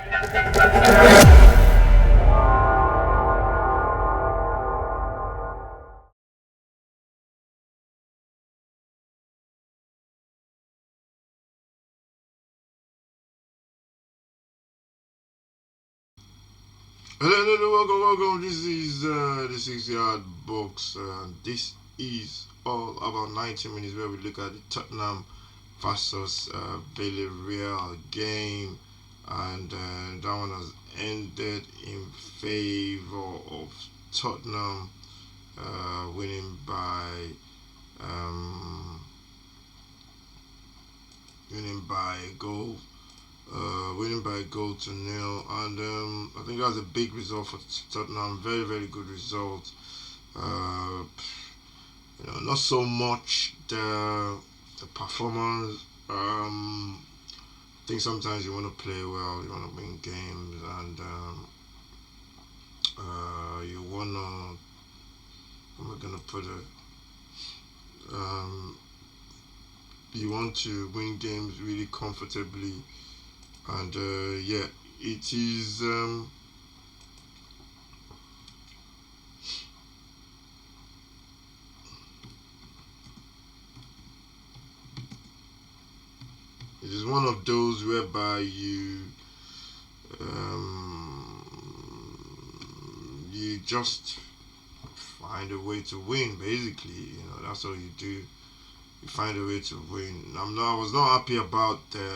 Hello, welcome. This is the 6 yard box. This is all about 90 minutes where we look at the Tottenham versus Villareal game, and that one has ended in favor of Tottenham, winning by um, a goal. Winning by a goal to nil, and I think that's a big result for Tottenham. Very, very good result. Uh, not so much the performance. I think sometimes you want to play well, you want to win games, and you want to. How am I gonna put it? Um, you want to win games really comfortably, and yeah, it is. It is one of those whereby you just find a way to win. Basically, that's all you do. You find a way to win. I was not happy about the.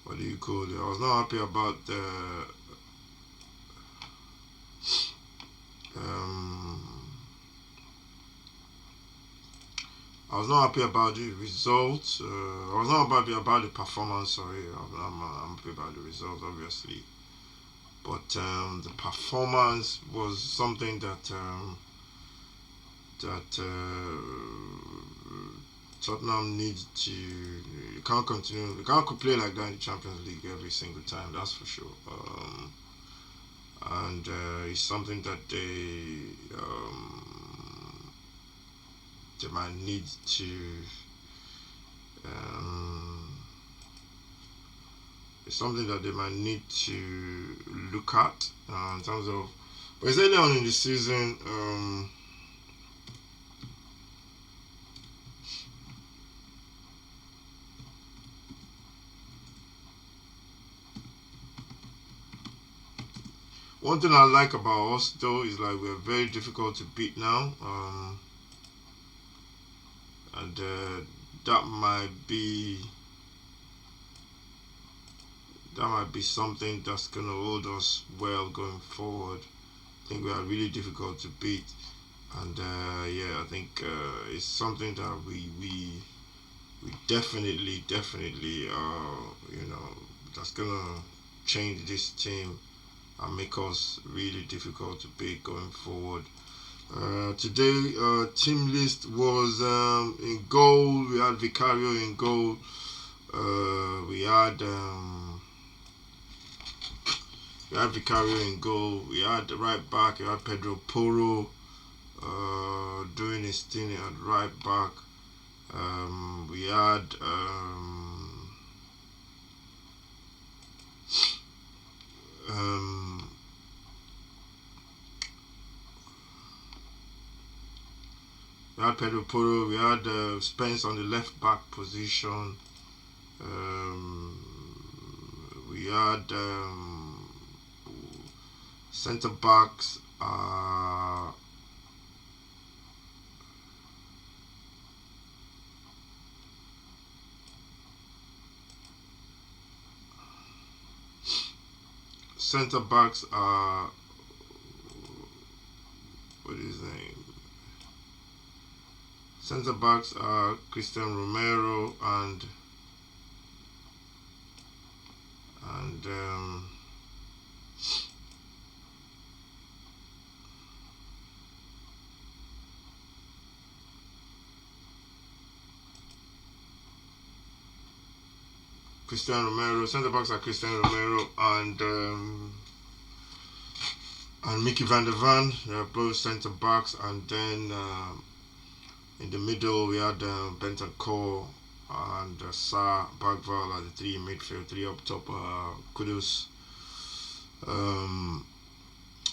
What do you call it? I was not happy about the. Um, I was not happy about the results. I was not happy about the performance. Sorry, I'm happy about the results, obviously. But the performance was something that Tottenham needs to. You can't continue. You can't play like that in the Champions League every single time. That's for sure. And it's something that they might need to. Um, it's something that they might need to look at in terms of. But it's early on in the season. One thing I like about us though is like we're very difficult to beat now, and that might be something that's gonna hold us well going forward. I think we are really difficult to beat, and yeah, I think it's something that we definitely that's gonna change this team and make us really difficult to beat going forward. Today, team list was in goal. We had Vicario in goal. We had Vicario in goal. We had the right back. We had Pedro Porro doing his thing at right back. We had um, Pedro Porro. We had Spence on the left back position. Um, we had centre backs. Centre backs are what is his name? Centre backs are Christian Romero and Christian Romero. Centre backs are Christian Romero and Mickey van der Van. They are both centre backs, and then in the middle we had Bentancur and Sa, Bagval are the three in midfield, three up top. Kudus, um,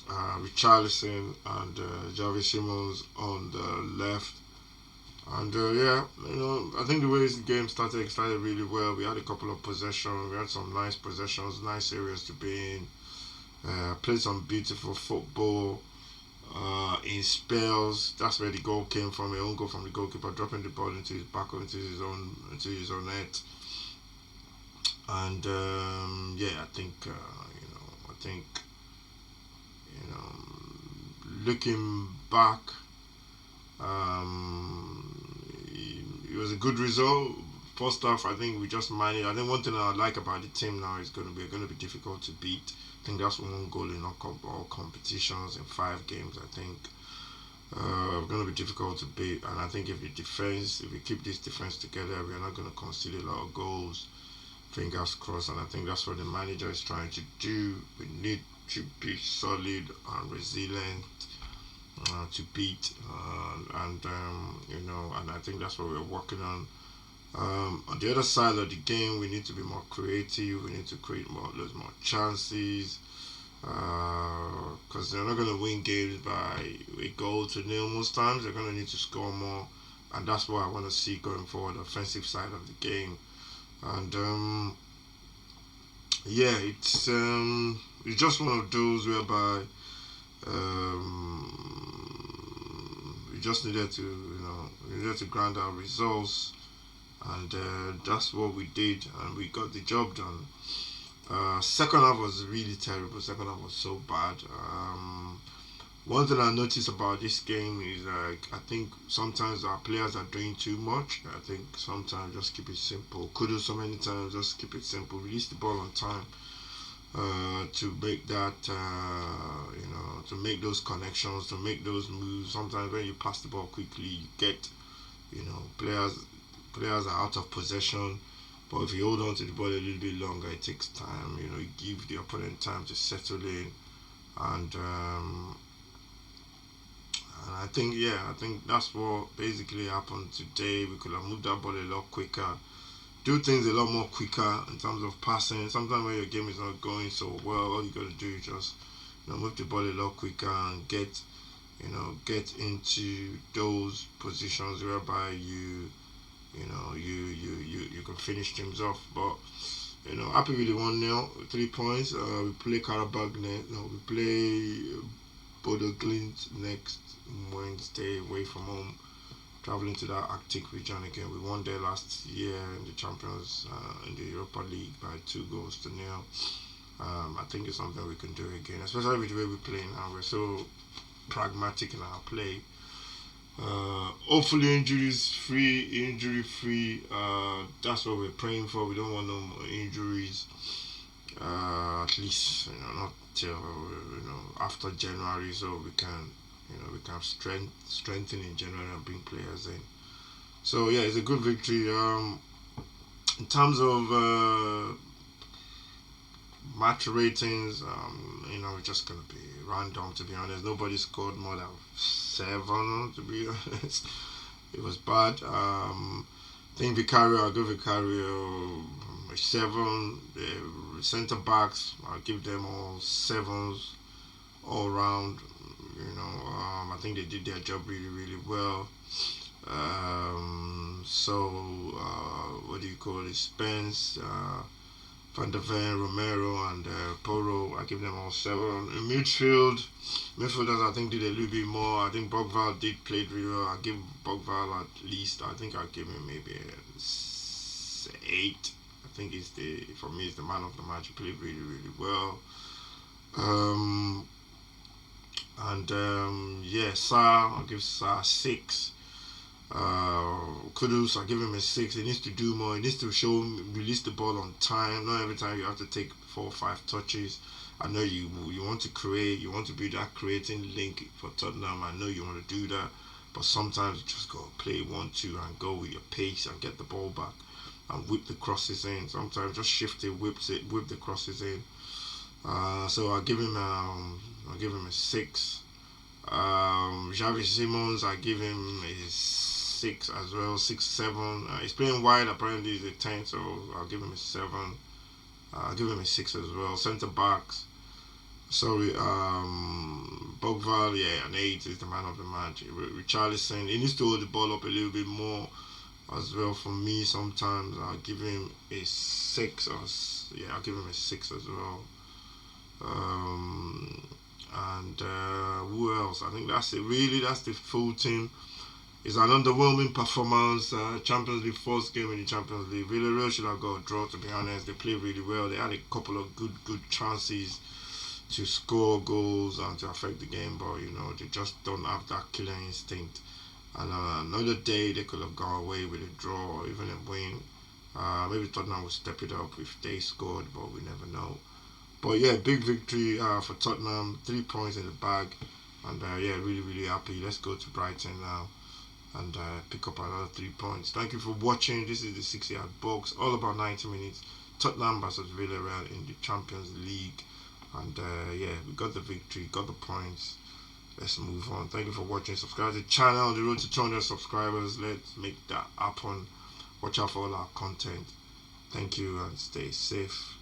Richarlison, and Javi Simons on the left. And yeah, I think the way this game started, it started really well. We had a couple of possessions. We had some nice possessions, nice areas to be in. Played some beautiful football in spells. That's where the goal came from. A own goal from the goalkeeper, dropping the ball into his back or into his own net. And yeah, I think looking back, it was a good result. First off, I think we just managed. I think one thing I like about the team now is going to be difficult to beat. I think that's one goal in all competitions in 5 games. I think going to be difficult to beat, and I think if we keep this defense together, we're not going to concede a lot of goals. Fingers crossed, and I think that's what the manager is trying to do. We need to be solid and resilient to beat, and I think that's what we're working on. On the other side of the game, we need to be more creative. We need to create loads more chances, because they're not going to win games by a goal to nil most times. They're going to need to score more, and that's what I want to see going forward. The offensive side of the game, and yeah, it's just one of those whereby we just needed to grind our results, and that's what we did, and we got the job done. Second half was really terrible. Second half was so bad. One thing I noticed about this game is I think sometimes our players are doing too much. I think sometimes just keep it simple. Could do so many times, just keep it simple. Release the ball on time to make that, to make those connections, to make those moves. Sometimes when you pass the ball quickly, you get, players are out of possession. But if you hold on to the ball a little bit longer, it takes time. You give the opponent time to settle in, and I think that's what basically happened today. We could have moved that ball a lot quicker, do things a lot more quicker in terms of passing. Sometimes when your game is not going so well, all you got to do is just move the ball a lot quicker and get into those positions whereby you can finish things off. But happy with the 1-0, 3 points. We play Karabakh next. No, we play Bodo Glint next Wednesday away from home, traveling to that Arctic region again. We won there last year in the Champions in the Europa League by 2-0. I think it's something we can do again, especially with the way we play now. We're so pragmatic in our play. Hopefully injury free. That's what we're praying for. We don't want no more injuries. At least not till after January, so we can strengthen in January and bring players in. So yeah, it's a good victory. In terms of match ratings, it's just gonna be random, to be honest. Nobody scored more than 7, to be honest. It was bad. I think I'll give Vicario a 7. The centre backs, I'll give them all 7s all round. I think they did their job really, really well. What do you call it? Spence, Van der Ven, Romero, and Poro. I give them all 7. In midfielders I think did a little bit more. I think Bogval did play really well. I give Bogval at least. I think I'll give him maybe a 8. I think for me it's the man of the match. He played really, really well. I'll give Sa 6. Kudus, I'll give him a 6. He needs to do more. He needs to release the ball on time. Not every time you have to take 4 or 5 touches. I know you want to create, you want to be that creating link for Tottenham. I know you want to do that, but sometimes you just go play 1-2 and go with your pace and get the ball back and whip the crosses in. Sometimes just shift it, whip the crosses in. So I'll give him a 6. Javi Simons, I give him a 6 as well, 6-7. He's playing wide. Apparently, he's a 10, so I'll give him a 7. I'll give him a 6 as well. Centre backs. Sorry, Bogval, yeah, an 8 is the man of the match. Richarlison, he needs to hold the ball up a little bit more as well. For me, sometimes I'll give him a 6 or yeah, I'll give him a 6 as well. And who else? I think that's it. Really, that's the full team. It's an underwhelming performance. Champions League, first game in the Champions League. Villareal should have got a draw. To be honest, they played really well. They had a couple of good chances to score goals and to affect the game, but they just don't have that killer instinct. And another day they could have gone away with a draw or even a win. Maybe Tottenham will step it up if they scored, but we never know. But yeah, big victory for Tottenham. 3 points in the bag, and yeah, really happy. Let's go to Brighton now and pick up another 3 points. Thank you for watching. This is the 6-yard box, all about 90 minutes. Tottenham versus Villareal in the Champions League. And yeah, we got the victory, got the points. Let's move on. Thank you for watching. Subscribe to the channel on the road to 200 subscribers. Let's make that happen. Watch out for all our content. Thank you and stay safe.